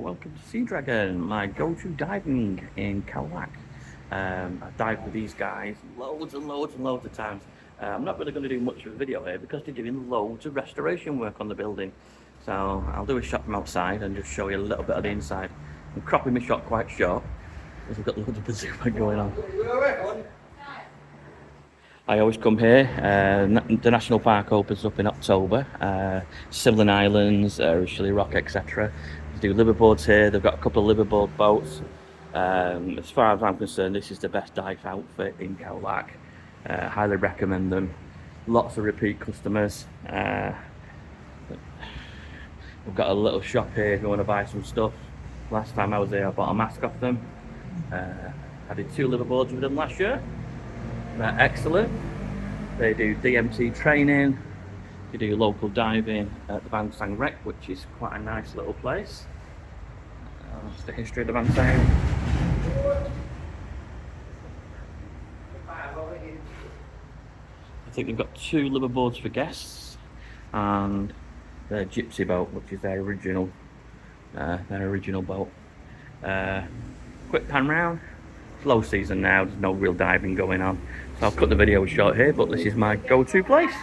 welcome to Sea Dragon, my go-to diving in Khao Lak. I've dived with these guys loads and loads and loads of times. I'm not really going to do much of a video here because they're doing loads of restoration work on the building. So I'll do a shot from outside and just show you a little bit of the inside. I'm cropping my shot quite short because we've got loads of bazooka going on. I always come here. The national park opens up in October. Similan Islands, Chile Rock, etc. They do liveaboards here. They've got a couple of liveaboard boats. As far as I'm concerned, this is the best dive outfit in Khao Lak. Highly recommend them. Lots of repeat customers. We've got a little shop here if you want to buy some stuff. Last time I was here, I bought a mask off them. I did 2 liveaboards with them last year. They're excellent. They do DMT training. They do local diving at the Bang Sang Wreck, which is quite a nice little place. That's the history of the Bang Sang. I think they've got 2 liveaboards for guests and their gypsy boat, which is their original boat. Quick pan round. It's low season now, there's no real diving going on. So I'll cut the video short here, but this is my go-to place.